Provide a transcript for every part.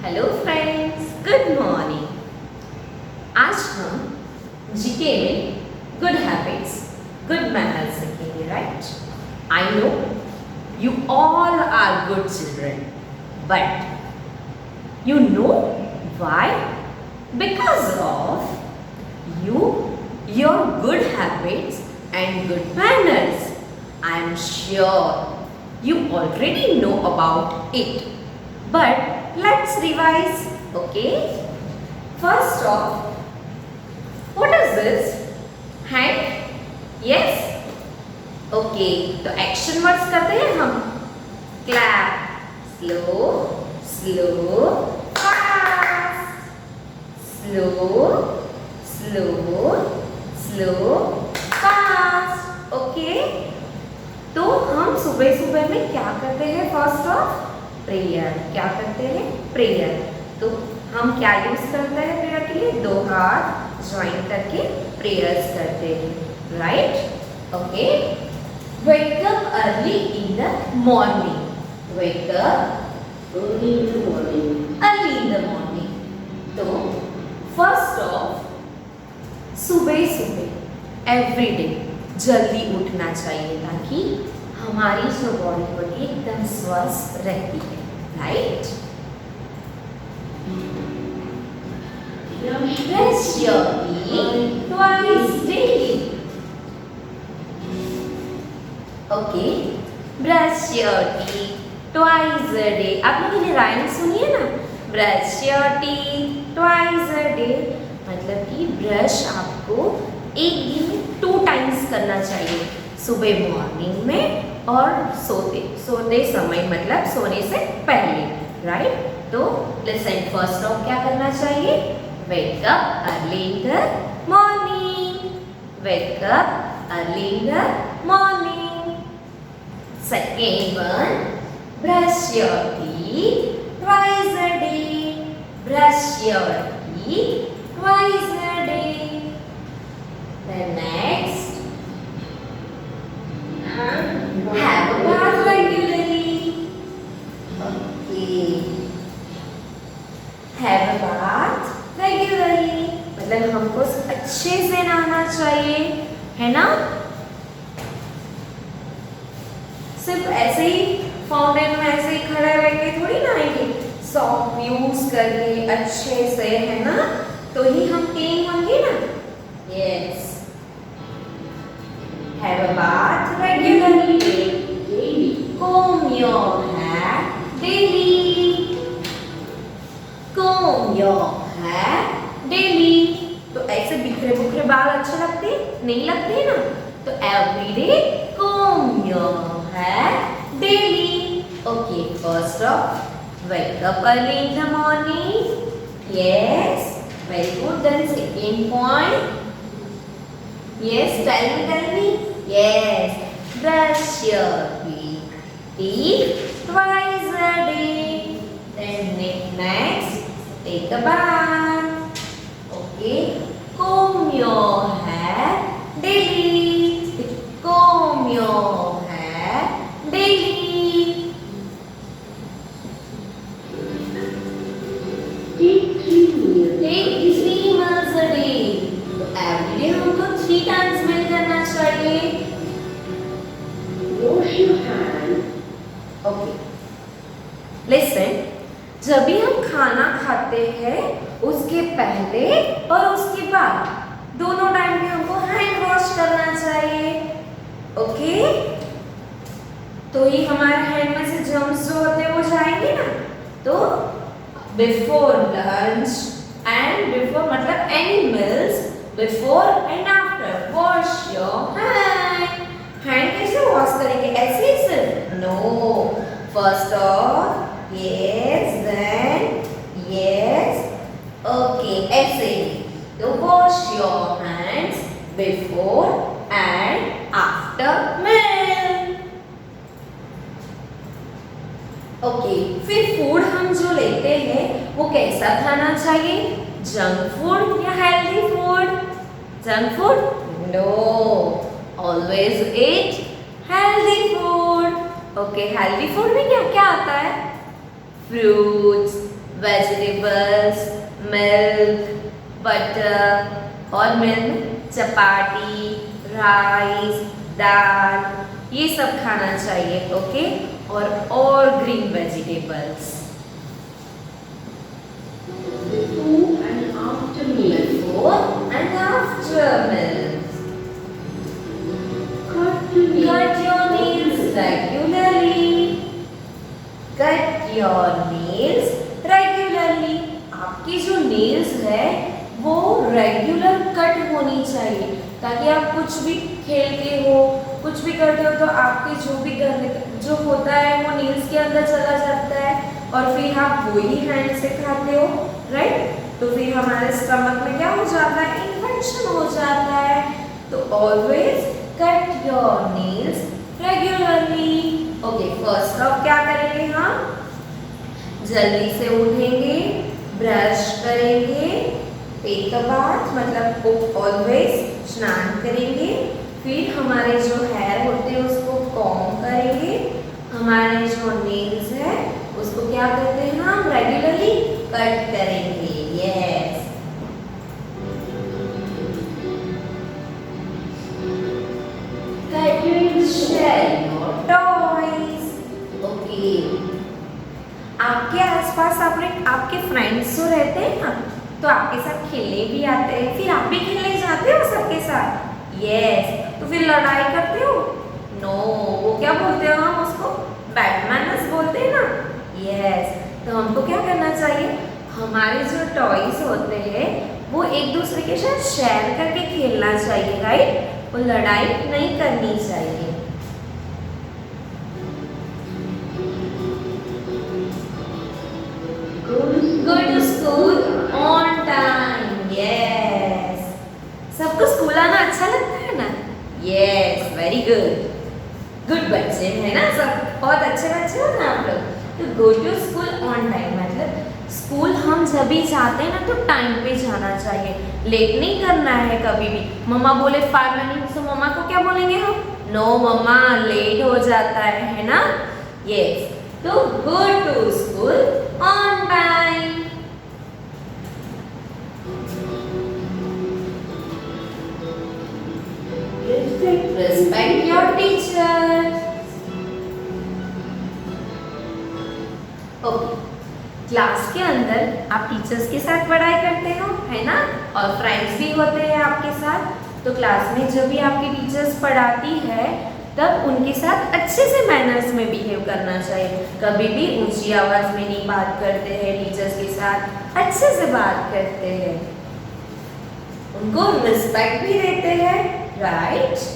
Hello friends, good morning. आज हम GK में गुड हैबिट्स, गुड मैनर्स सीखेंगे, right? I know you all are good children, but you know why? Because of your good habits and good manners. I am sure you already know about it. But let's revise, okay? First off, what is this? Hand? Yes? Okay, तो action words करते हैं हम. Clap, slow, slow, fast. Slow, slow, slow, fast. Okay? तो हम सुबह सुबह में क्या करते हैं? First of prayer. क्या करते हैं? प्रेयर. तो हम क्या यूज करते हैं प्रेयर के लिए? दो हाथ ज्वाइन करके प्रेयर्स करते हैं, right? Okay. Wake up early in the morning. Wake up early in the morning. Early in the morning. तो फर्स्ट ऑफ सुबह सुबह एवरीडे जल्दी उठना चाहिए ताकि हमारी जो बॉडी होती है एकदम स्वस्थ रहती है, right? Brush your teeth twice daily. Okay, brush your teeth twice a day. आप लोग ये राइम सुनिए ना, brush your teeth twice a day. मतलब कि ब्रश आपको एक दिन में 2 टाइम्स करना चाहिए, सुबह मॉर्निंग में और सोते समय, मतलब सोने से पहले, राइट? तो लिसन, फर्स्ट ऑफ क्या करना चाहिए? Wake up early in the morning. Wake up early in the morning. Second one, brush your teeth twice a day. Brush your teeth twice a day. The next, have a bath regularly. Okay. Have a bath regularly. मतलब हमको अच्छे से नहाना चाहिए, है ना? सिर्फ ऐसे ही फाउंटेन में ऐसे ही खड़ा रह के थोड़ी नहाएंगे. सॉफ्ट यूज करके अच्छे से, है ना? तो ही हम क्लीन होंगे ना. Yes. Have a bath regularly. comb your hair daily. comb your hair daily. तो ऐसे बिखरे बुखरे बाल अच्छे लगते नहीं लगते ना? तो everyday comb your hair daily. Okay, first of wake up early in the morning. Yes. Very good. Then second point. Yes, tell me. Yes. Brush your teeth twice a day. Then next, take a bath. Okay. Comb your hair daily. Comb your hair daily. Take 3 meals a day. तो everyday हमको 3 times meal करना चाहिए. Wash your hands. Okay. Listen. जब भी हम खाना खाते हैं उसके पहले और उसके बाद दोनों टाइम में हमको हैंड वॉश करना चाहिए. ओके? तो ही हमारे हैंड में से जर्म्स जो होते हैं वो जाएंगे ना. तो before lunch and before, मतलब any meals, before and after, wash your hand. hand कैसे wash करेंगे? ऐसे ही सिर्फ? no. first off, yes, then yes. okay, ऐसे ही. तो wash your hands before and after meal. Okay. फिर फूड हम जो लेते हैं वो कैसा खाना चाहिए? जंक फूड या healthy food? Junk food? No. Always eat healthy food. Okay. Healthy food में क्या क्या आता है? फ्रूट्स, वेजिटेबल्स, मिल्क, बटर और मिल्क, चपाती, राइस, दाल ये सब खाना चाहिए, ओके। और green vegetables. Before and after meals. Before and after meals. Cut your nails. Cut your nails regularly. Cut your nails regularly. आपकी जो नेल्स है वो रेगुलर कट होनी चाहिए, ताकि आप कुछ भी खेलते हो, कुछ भी करते हो तो आपके जो भी जो होता है वो नेल्स के अंदर चला जाता है और फिर आप वही हैंड से खाते हो, राइट। तो फिर हमारे स्टमक में क्या हो जाता है, इन्फेक्शन हो जाता है। तो always cut your nails regularly. Okay, first of क्या करेंगे हम, जल्दी से उठेंगे, ब्रश करेंगे, टेक अ बाथ मतलब ऑलवेज स्नान करेंगे, फिर हमारे जो हेयर होते हैं उसको कॉम्ब करेंगे, हमारे जो नेल्स है उसको क्या करते हैं हम रेगुलरली कट करेंगे। Yes, cut your shell your toys. Okay, आपके आसपास आपके फ्रेंड्स जो रहते हैं ना, तो आपके साथ खेलने भी आते हैं, फिर आप भी खेलने जाते हो सबके साथ। यस, तो फिर लड़ाई करते हो? नो, वो क्या बोलते हो हम उसको, बैड मैनर्स बोलते हैं ना। यस, तो हमको क्या करना चाहिए, हमारे जो टॉयज होते हैं वो एक दूसरे के साथ शेयर करके खेलना चाहिए, राइट। वो लड़ाई नहीं करनी चाहिए। Go to school on time. Yes. सबको स्कूल आना अच्छा लगता है ना? Yes, very good. Good बच्चे हैं ना सब, बहुत अच्छे बच्चे हो ना आप लोग। तो go to school on time मतलब स्कूल हम जब भी जाते हैं ना तो टाइम पे जाना चाहिए, लेट नहीं करना है कभी भी। मम्मा बोले 5 मिनट, तो मम्मा को क्या बोलेंगे हम, नो मम्मा लेट हो जाता है ना। यस, तो go to school on time. Respect your teachers. Okay, class के अंदर आप टीचर्स के साथ पढ़ाई करते हो, है ना, और फ्रेंड्स भी होते हैं आपके साथ। तो क्लास में जब भी आपकी टीचर्स पढ़ाती है तब उनके साथ अच्छे से मैनर्स में बिहेव करना चाहिए। कभी भी ऊंची आवाज में नहीं बात करते हैं, टीचर्स के साथ अच्छे से बात करते हैं, उनको रिस्पेक्ट भी देते हैं, right.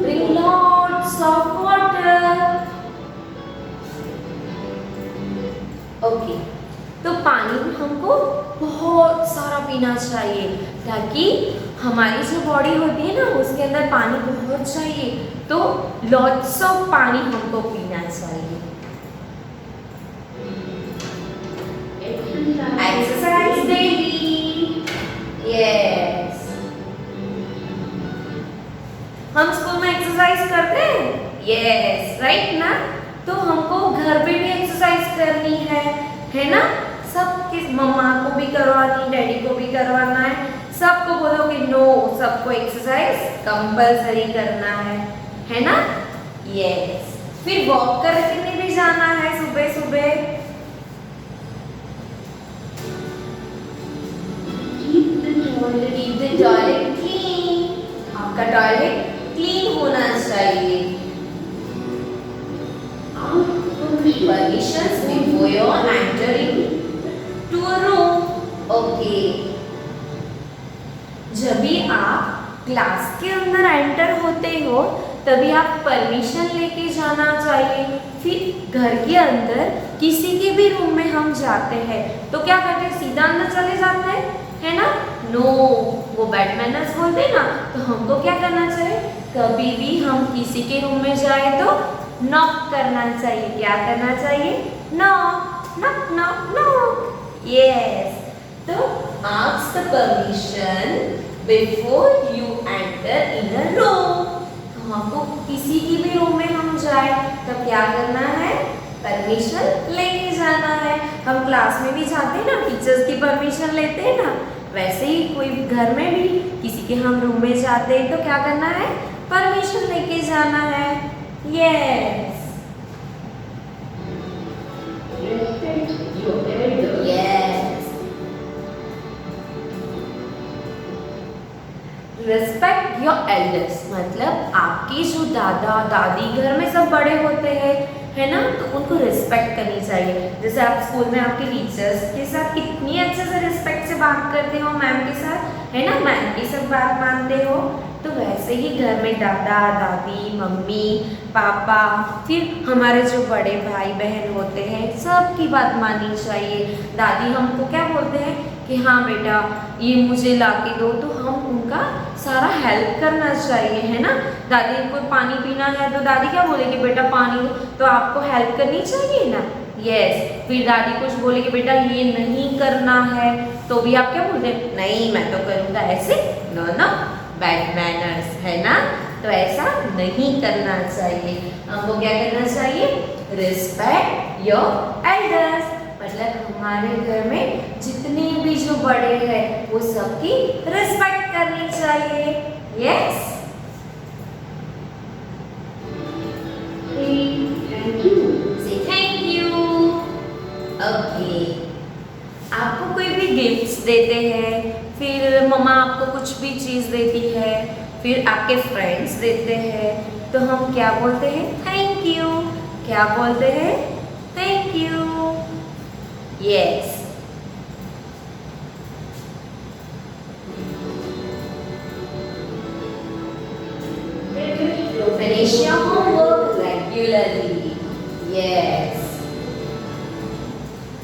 Drink lots of water. Okay, तो पानी हमको बहुत सारा पीना चाहिए, ताकि हमारी जो बॉडी होती है ना उसके अंदर पानी बहुत चाहिए, तो लॉट्स ऑफ पानी हमको पीना चाहिए। Exercise daily. यस, हम स्कूल में एक्सरसाइज करते हैं, यस राइट ना। तो हमको घर पे भी एक्सरसाइज करनी है ना। सबके मम्मा को भी करवानी, डैडी को भी करवाना है, सबको बोलो कि नो, सबको एक्सरसाइज कंपल्सरी करना है ना। यस, फिर वॉक करने भी जाना है सुबह सुबह। Keep the toilet clean. आपका टॉयलेट क्लीन होना चाहिए। Permissions before you're entering to a room. Okay. जब भी आप क्लास के अंदर एंटर होते हो तभी आप परमिशन लेके जाना चाहिए। फिर घर के अंदर किसी के भी रूम में हम जाते हैं तो क्या करते हैं, सीधा अंदर चले जाते हैं, है ना। नो, वो बैड मैनर्स बोलते हैं ना। तो हमको क्या करना चाहिए, कभी भी हम किसी के रूम में जाए तो नॉक करना चाहिए। क्या करना चाहिए, knock knock knock knock. Yes, तो ask the permission before you enter in a room. तो हमको किसी की भी रूम में हम जाए तब क्या करना है, परमिशन लेके जाना है। हम क्लास में भी जाते हैं ना, टीचर्स की परमिशन लेते हैं ना, वैसे ही कोई घर में भी किसी के हम रूम में जाते हैं तो क्या करना है, परमिशन लेके जाना है। Yes Respect your elders. Yes, respect your elders मतलब आपके जो दादा दादी घर में सब बड़े होते हैं, है ना, तो उनको रिस्पेक्ट करनी चाहिए। जैसे आप स्कूल में आपके टीचर्स के साथ कितनी अच्छे से रिस्पेक्ट से बात करते हो, मैम के साथ, है ना, मैम की सब बात मानते हो, तो वैसे ही घर में दादा दादी मम्मी पापा फिर हमारे जो बड़े भाई बहन होते हैं सबकी बात माननी चाहिए। दादी हमको क्या बोलते हैं कि हाँ बेटा ये मुझे ला के दो, तो हम उनका सारा हेल्प करना चाहिए, है ना। दादी को पानी पीना है तो दादी क्या बोलेगी, बेटा पानी दो, तो आपको हेल्प करनी चाहिए ना। यस फिर दादी कुछ बोलेगी बेटा ये नहीं करना है, तो भी आप क्या बोलते हैं, नहीं मैं तो करूँगा ऐसे, नो नो बैड मैनर्स, है ना, तो ऐसा नहीं करना चाहिए। हमको क्या करना चाहिए, रिस्पेक्ट योर एल्डर्स मतलब हमारे घर में जितने भी जो बड़े हैं वो सबकी रिस्पेक्ट करनी चाहिए। Yes Say thank you. से थैंक यू। ओके, आपको कोई भी गिफ्ट्स देते हैं, फिर मम्मा आपको कुछ भी चीज़ देती है, फिर आपके फ्रेंड्स देते हैं, तो हम क्या बोलते हैं, थैंक यू। क्या बोलते हैं, thank you. Yes finish your homework regularly. Yes.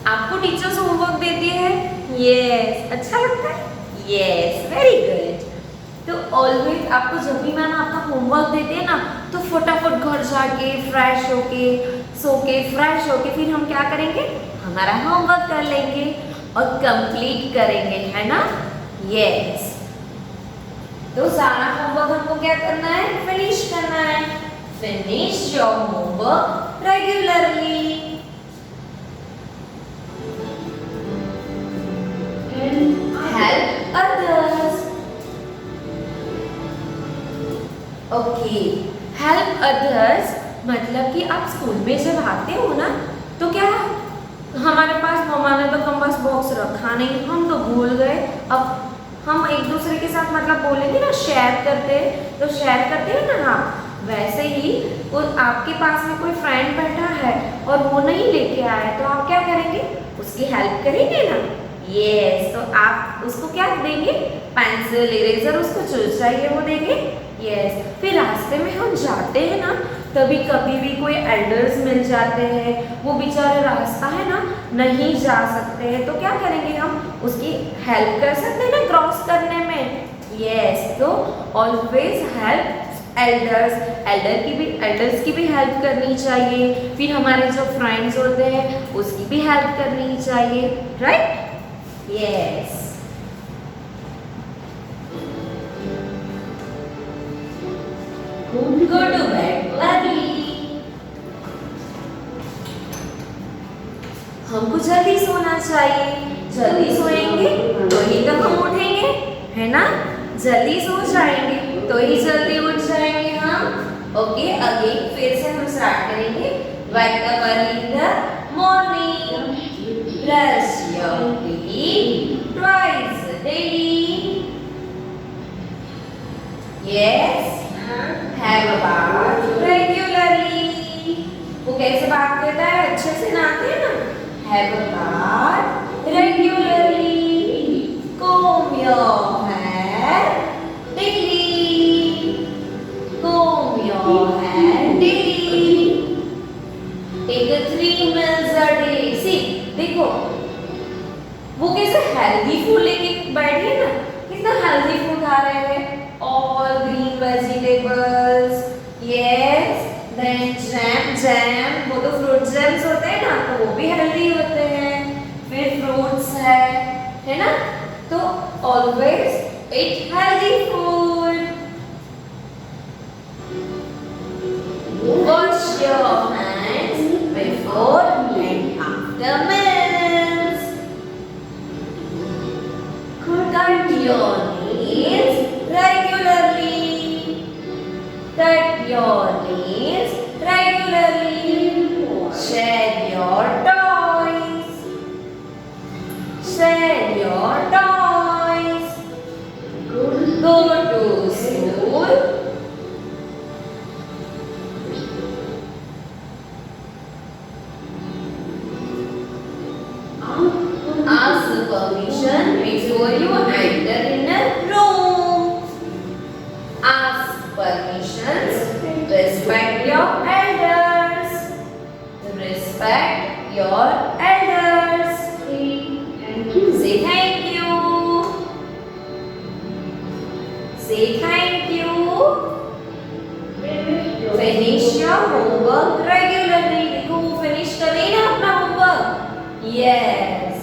आपको टीचर्स होमवर्क देती है, यस अच्छा लगता है, यस वेरी गुड। तो ऑलवेज आपको जब भी मैम आपका होमवर्क देते हैं ना, तो फटाफट घर जाके फ्रेश होके सो के फ्रेश होके फिर हम क्या करेंगे, हमारा होमवर्क कर लेंगे और कंप्लीट करेंगे, है ना। यस तो सारा होमवर्क हमको क्या करना है, फिनिश करना है। Finish your homework regularly. Help others. Okay, help others मतलब कि आप स्कूल में जब आते हो ना, तो क्या हमारे पास मम्मा ने तो कंपास बॉक्स रखा नहीं, हम तो भूल गए। अब हम एक दूसरे के साथ मतलब बोलेंगे ना, शेयर करते, तो शेयर करते हैं ना आप, वैसे ही वो आपके पास में कोई फ्रेंड बैठा है और वो नहीं लेके आया, तो आप क्या करेंगे, उसकी हेल्प करेंगे ना। यस तो आप उसको क्या देंगे, पेंसिल इरेजर, उसको जो चाहिए वो देंगे। यस फिर रास्ते में हम जाते हैं ना, तभी कभी भी कोई एल्डर्स मिल जाते हैं, वो बेचारे रास्ता है ना नहीं जा सकते हैं, तो क्या करेंगे, हम उसकी हेल्प कर सकते हैं ना क्रॉस करने में। यस तो ऑलवेज हेल्प एल्डर्स, एल्डर्स की भी हेल्प करनी चाहिए। फिर हमारे जो फ्रेंड्स होते हैं उसकी भी हेल्प करनी चाहिए, right. Yes go to bed early. हमको जल्दी सोना चाहिए, जल्दी सोएंगे तो ही तो हम उठेंगे, है ना, जल्दी सो जाएंगे तो ही जल्दी उठ जाएंगे हम। ओके अगेन फिर से हम स्टार्ट करेंगे। wake up early in the morning, brush your teeth twice daily, yes, have a bath regularly। वो कैसे बात करता है, अच्छे से नहाते हैं ना, have a bath regularly, comb your hair daily, comb your hair daily, take 3 meals a day। See देखो वो कैसे हेल्दी फूड लेके बैठी है ना, कितना हेल्दी फूड खा रहे हैं, all green vegetables, yes, then jam वो तो फ्रूट जैम्स होते हैं ना, तो वो भी हेल्दी होते हैं। फिर फ्रूट्स है ना, तो always eat healthy food, wash your hands your nails regularly. Share your toys. Share your toys. Go to school. Ask permission before you enter in a room. Ask permissions. Respect your elders. Respect your elders. Thank you. Say thank you. Say thank you. Finish your homework regularly. देखो वो finish करे ना अपना homework. Yes.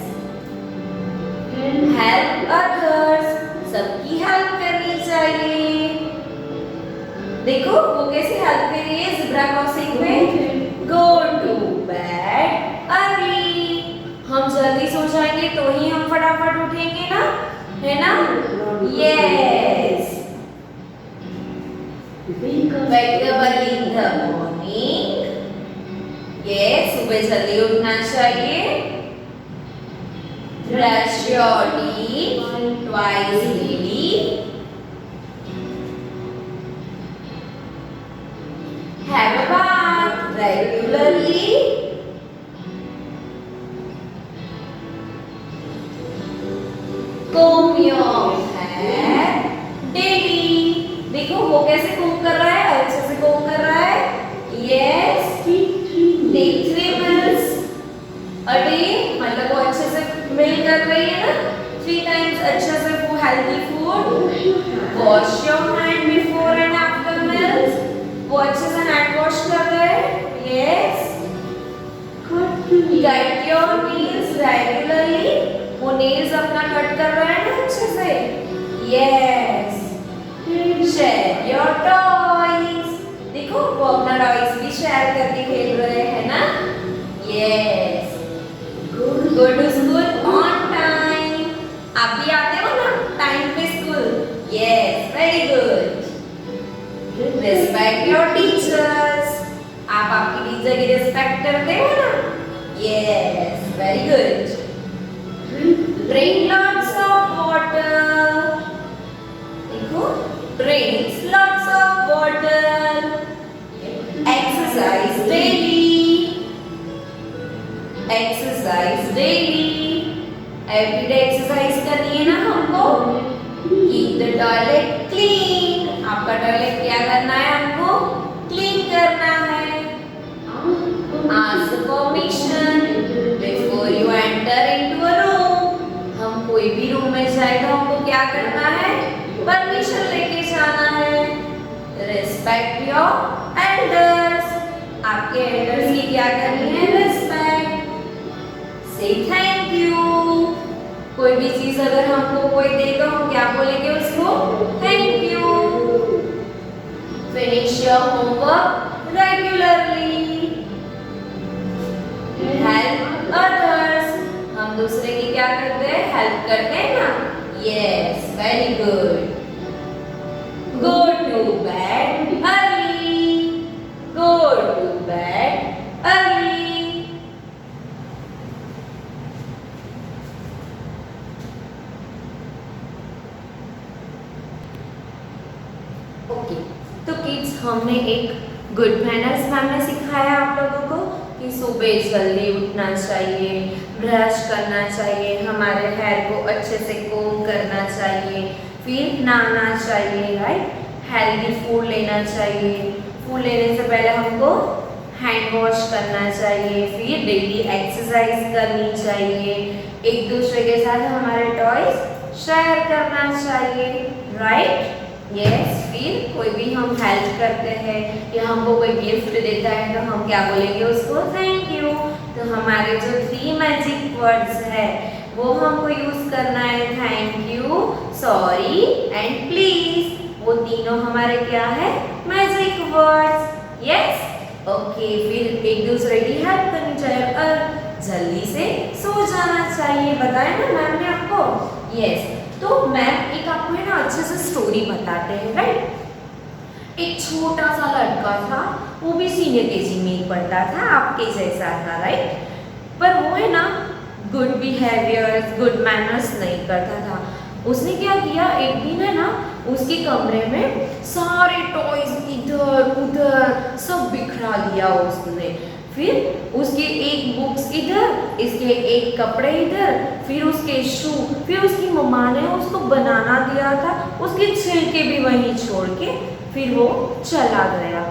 Help others. सबकी help करनी चाहिए. देखो वो कैसे help कर रही है zebra crossing में. Go to bed early. हम जल्दी सो जाएंगे तो ही हम फटाफट उठेंगे ना, है ना? Yes. Wake up early in the morning. Yes, सुबह जल्दी उठना चाहिए. Brush your teeth twice daily. Have a bath regularly. Comb your hair daily. देखो वो कैसे comb कर रहा है, अच्छे से comb कर रहा है. Yes. Take 3 meals a day. मतलब वो अच्छे से meal कर रही है ना. 3 times अच्छे से वो healthy food. Wash your hand before and after meals. वो अच्छे से hand wash कर रहे हैं. Yes. Cut your nails regularly. वो nails अपना cut कर रहा है ना अच्छे से. Yes. Share your toys. देखो वो अपना टॉयज भी शेयर करके खेल रहे हैं ना. Yes. Go to school on time. आप भी आते हो ना टाइम पे school. Yes, very good. Respect your teachers. आप आपकी टीचर की रिस्पेक्ट करते हो ना. Yes, very good. Drink lots of water. देखो drink lots of water. Exercise daily. Exercise daily. Every day exercise करनी है ना हमको. Keep the toilet clean. आपका टॉयलेट क्या करना है हमको? Clean करना है. Ask permission before you enter into a room. हम कोई भी रूम में जाए तो हमको क्या करना है? परमिशन लेके जाना है. Respect your elders. आपके elders की क्या करनी है? Respect. Say thank you. कोई भी चीज अगर हमको कोई दे तो हम क्या बोलेंगे उसको? Thank you. Finish your homework regularly. Help others. हम दूसरे की क्या करते हैं? Help करते हैं ना? Yes, very good. Go to bed early. Go to bed early. Okay, तो किड्स हमने एक गुड मैनर्स मैम ने सिखाया आप लोगों को कि सुबह जल्दी उठना चाहिए, ब्रश करना चाहिए, हमारे हेयर को अच्छे से कोम करना चाहिए, फिर नहाना चाहिए, राइट. हेल्दी फूड लेना चाहिए. फूड लेने से पहले हमको हैंड वॉश करना चाहिए. फिर डेली एक्सरसाइज करनी चाहिए. एक दूसरे के साथ हमारे टॉयज शेयर करना चाहिए, राइट. यस. फिर कोई भी हम हेल्प करते हैं या हमको कोई गिफ्ट देता है तो हम क्या बोलेंगे उसको? Thank you. तो हमारे जो 3 मैजिक वर्ड्स है वो हमको यूज करना है. Thank you, sorry and please. वो तीनों हमारे क्या है? Magic words. यस. ओके. फिर एक दूसरे की हेल्प करनी चाहिए और जल्दी से सो जाना चाहिए. बताया ना मैम ने आपको. यस. तो मैम एक आपको है ना अच्छे से स्टोरी बताते हैं, राइट. एक छोटा सा लड़का था, वो भी सीनियर केजी में ही पढ़ता था, आपके जैसा था, राइट। पर वो है ना गुड बिहेवियर्स, गुड मैनर्स नहीं करता था। उसने क्या किया, एक दिन है ना उसके कमरे में सारे टॉयज इधर उधर सब बिखरा दिया उसने। फिर उसके एक बुक्स इधर, इसके एक कपड़े इधर, फिर उसके शू, फिर उसकी मम्मा ने उसको बनाना दिया था, उसके छिलके भी वहीं छोड़ के फिर वो चला गया।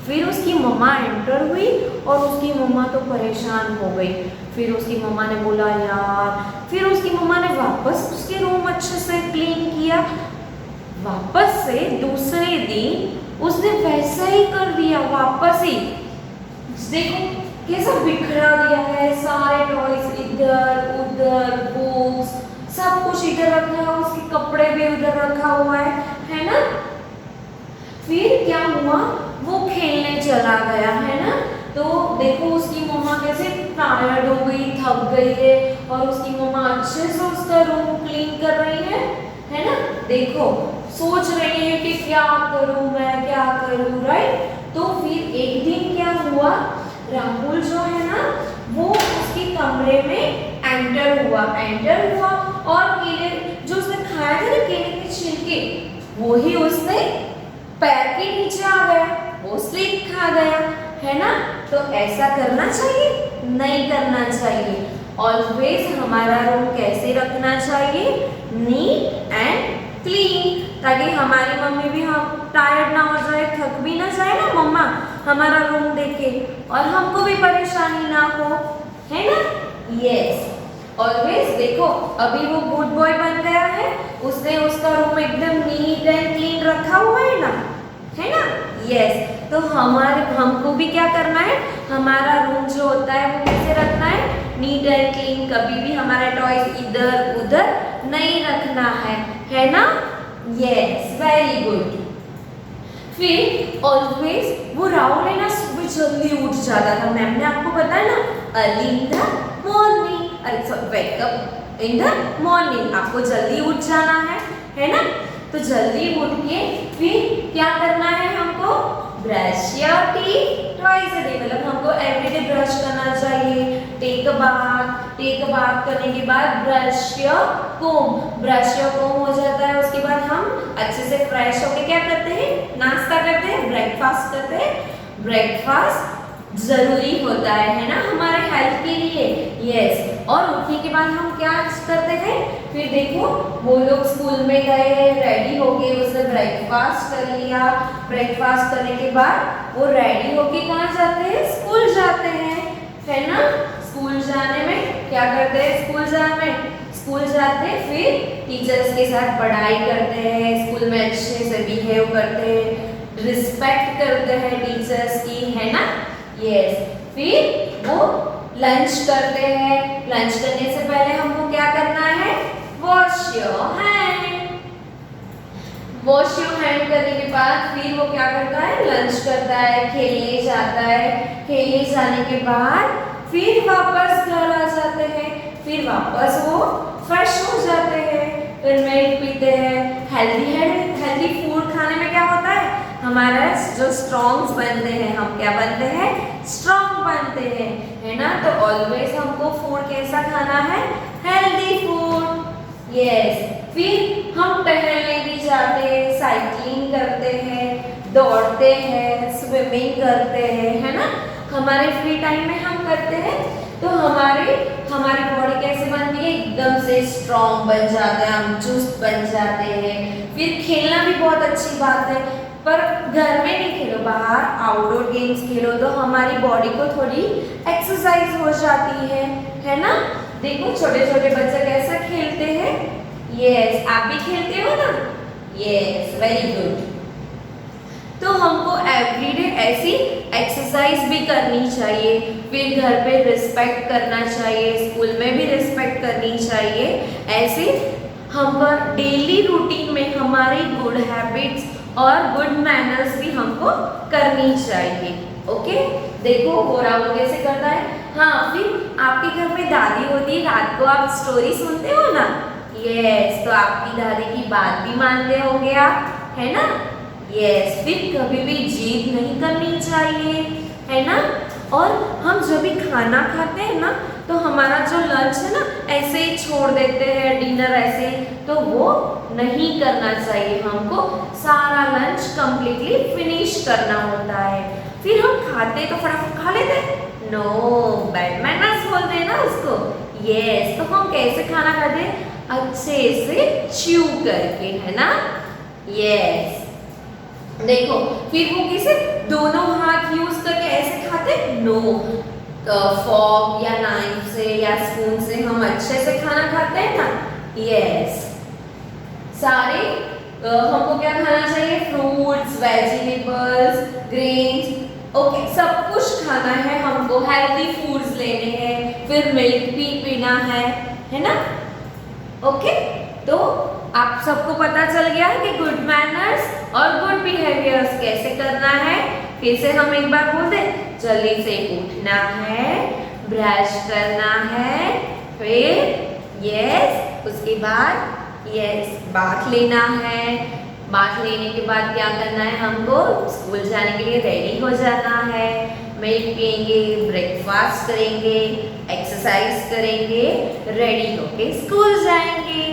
फिर उसकी मम्मा एंटर हुई और उसकी मम्मा तो परेशान हो गई। फिर उसकी मम्मा ने बोला यार, फिर उसकी मम्मा ने वापस उसके रूम अच्छे से क्लीन किया। वापस से दूसरे दिन उसने वैसा ही कर दिया, वापस ही। देखो कैसा बिखरा दिया है, सारे टॉयज इधर उधर, बुक्स सब कुछ इधर रखा है, उसके कपड़े भी उधर रखा हुआ है ना। फिर क्या हुआ, वो खेलने चला गया, है ना। तो देखो उसकी मम्मा कैसे टायर्ड हो गई, थक गई है, और उसकी मम्मा अच्छे से उसका रूम क्लीन कर रही है ना। देखो सोच रही है कि क्या करूं मैं, क्या करूं, राइट। तो फिर एक दिन क्या हुआ, राहुल जो है ना वो उसके कमरे में एंटर हुआ और केले जो उसने खाया था ना, केले के छिलके, वो ही उसने पैर के नीचे आ गया, वो स्लिप खा गया, है ना। तो ऐसा करना चाहिए? नहीं करना चाहिए। ऑलवेज हमारा रूम कैसे रखना चाहिए? नीट एंड क्लीन, ताकि हमारी मम्मी भी हम टायर्ड ना हो जाए, थक भी ना जाए ना मम्मा हमारा रूम देखे, और हमको भी परेशानी ना हो, है ना। यस, ऑलवेज देखो अभी वो गुड बॉय बन गया है, उसने उसका रूम एकदम नीट एंड क्लीन रखा हुआ है ना। यस, तो हमको भी क्या करना है, हमारा रूम जो होता है वो कैसे रखना है, नीट एंड क्लीन। कभी भी हमारा टॉयज इधर उधर नहीं रखना है ना। Yes, very good. फिर ऑलवेज वो राहुल है ना सुबह जल्दी उठ जाता था। मैम ने आपको बताया ना, early in the morning, wake up in the morning, आपको जल्दी उठ जाना है ना। तो जल्दी उठ के फिर क्या करना है हमको, brush your teeth twice a day, मतलब हमको एवरीडे ब्रश करना चाहिए। टेक अ बाथ करने के बाद ब्रश योर कोम हो जाता है। उसके बाद हम अच्छे से फ्रेश होके क्या करते हैं, नाश्ता करते हैं, ब्रेकफास्ट करते हैं। ब्रेकफास्ट जरूरी होता है ना हमारे हेल्थ के लिए। यस, और उठने के बाद हम क्या करते हैं, फिर देखो वो लोग स्कूल में गए, रेडी हो गए, उसने ब्रेकफास्ट कर लिया। ब्रेकफास्ट करने के बाद वो रेडी होके कहाँ जाते हैं, स्कूल जाते हैं, है ना। स्कूल जाने में क्या करते हैं, स्कूल जाते हैं, फिर टीचर्स के साथ पढ़ाई करते हैं, स्कूल में अच्छे से बिहेव करते हैं, रिस्पेक्ट करते हैं टीचर्स की, है ना। यस, फिर वो लंच करते हैं। लंच करने से पहले हमको क्या करना है, wash your hand. Wash your hand करने के बाद फिर वो क्या करता है, लंच करता है, खेलने जाता है। खेलने जाने के बाद फिर वापस घर आ जाते हैं, फिर वापस वो फ्रेश हो जाते हैं, फिर मिल्क पीते हैं। हेल्दी फूड खाने में क्या होता है, हमारा जो स्ट्रॉन्ग्स बनते हैं, हम क्या बनते हैं, स्ट्रॉन्ग बनते हैं, है ना। तो ऑलवेज हमको फूड कैसा खाना है, हेल्दी फूड। यस, फिर हम टहलने भी जाते हैं, साइकिलिंग करते हैं, दौड़ते हैं, स्विमिंग करते हैं, है ना। हमारे फ्री टाइम में हम करते हैं, तो हमारी बॉडी कैसे बनती है, एकदम से स्ट्रॉन्ग बन जाता है, हम चुस्त बन जाते हैं। फिर खेलना भी बहुत अच्छी बात है, पर घर में नहीं खेलो, बाहर आउटडोर गेम्स खेलो, तो हमारी बॉडी को थोड़ी एक्सरसाइज हो जाती है ना। देखो छोटे छोटे बच्चे कैसे खेलते हैं। यस, आप भी खेलते हो ना। Yes, very good. तो हमको एवरीडे ऐसी एक्सरसाइज भी करनी चाहिए, फिर घर पे रिस्पेक्ट करना चाहिए, स्कूल में भी रिस्पेक्ट करनी चाहिए। ऐसे हमको डेली रूटीन में हमारी गुड हैबिट्स और गुड मैनर्स भी हमको करनी चाहिए। ओके, देखो वो राहुल कैसे करता है। हाँ, फिर आपके घर में दादी होती है, रात को आप स्टोरी सुनते हो ना। यस, तो आपकी दादी की बात भी मानते होंगे आप, है ना। यस, फिर कभी भी जिद नहीं करनी चाहिए, है ना। और हम जब भी खाना खाते हैं ना, तो हमारा जो लंच है ना ऐसे ही छोड़ देते हैं, डिनर ऐसे ही, तो वो नहीं करना चाहिए। हमको सारा लंच कंप्लीटली फिनिश करना होता है। फिर हम खाते तो फटाफट खा लेते हैं, नो, बैड मैनर्स बोलते हैं ना उसको। यस, तो हम कैसे खाना खाते हैं? अच्छे से च्यू करके, है ना। यस, देखो फिर वो किसे दोनों हाथ यूज करके ऐसे खाते, नो, फॉर्क या नाइफ से या स्पून से हम अच्छे से खाना खाते हैं ना। यस, सारे हमको क्या खाना चाहिए? फ्रूट्स, वेजिटेबल्स, ग्रेन्स, ओके, सब कुछ खाना है हमको, हेल्दी फूड्स लेने हैं, फिर मिल्क भी पीना है ना। ओके, तो आप सबको पता चल गया कि गुड मैनर्स और गुड बिहेवियर्स कैसे करना है। फिर से हम एक बार बोल दें, जल्दी से उठना है, ब्रश करना है, फिर यस, उसके बाद यस बाथ लेना है। बाथ लेने के बाद क्या करना है? हमको स्कूल जाने के लिए रेडी हो जाना है, मिल्क पियेंगे, ब्रेकफास्ट करेंगे, एक्सरसाइज करेंगे, रेडी होके स्कूल जाएंगे।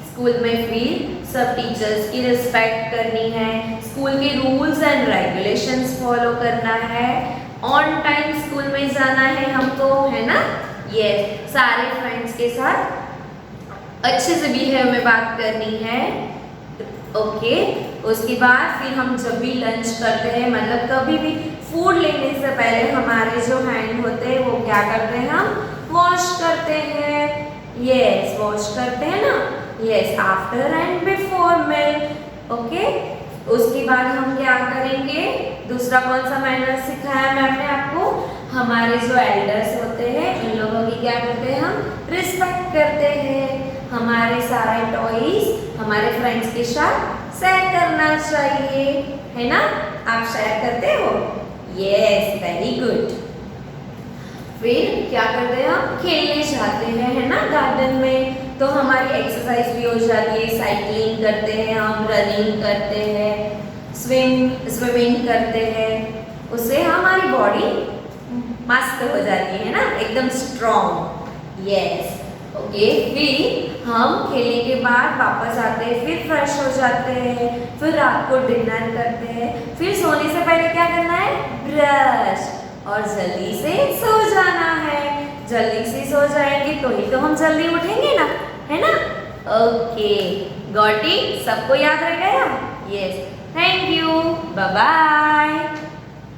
स्कूल में फिर सब टीचर्स की रिस्पेक्ट करनी है, स्कूल के रूल्स एंड रेगुलेशंस फॉलो करना है, ऑन टाइम स्कूल में जाना है हमको, है ना। यस, सारे फ्रेंड्स के साथ अच्छे से बिहेव में बात करनी है। ओके, उसके बाद फिर हम जब भी लंच करते हैं, मतलब कभी भी फूड लेने से पहले हमारे जो हैंड होते हैं वो क्या करते हैं? हम वॉश करते हैं। यस, वॉश करते हैं ना। Yes, after and before meal. Okay, उसके बाद हम क्या करेंगे? दूसरा कौन सा मैनर सिखाया मैम ने आपको? हमारे जो एल्डर्स होते हैं उन लोगों की क्या करते हैं? हम रिस्पेक्ट करते हैं। हमारे सारे टॉयज हमारे फ्रेंड्स के साथ शेयर करना चाहिए, है ना। आप शेयर करते हो? Yes, very good. फिर क्या करते हैं? हम खेलने जाते हैं, है ना, गार्डन में, तो हमारी एक्सरसाइज भी हो जाती है, साइकिलिंग करते हैं हम, रनिंग करते हैं, स्विमिंग करते हैं, उससे हमारी बॉडी मस्त हो जाती है ना, एकदम स्ट्रॉन्ग। यस, ओके, फिर हम खेलने के बाद वापस आते हैं, फिर फ्रेश हो जाते हैं, फिर रात को डिनर करते हैं, फिर सोने से पहले क्या करना है? ब्रश, और जल्दी से सो जाना है। जल्दी से सो जाएंगे तो ही तो हम जल्दी उठेंगे ना, है ना। Okay, got it? सबको याद रह गया? Yes, thank you, bye bye.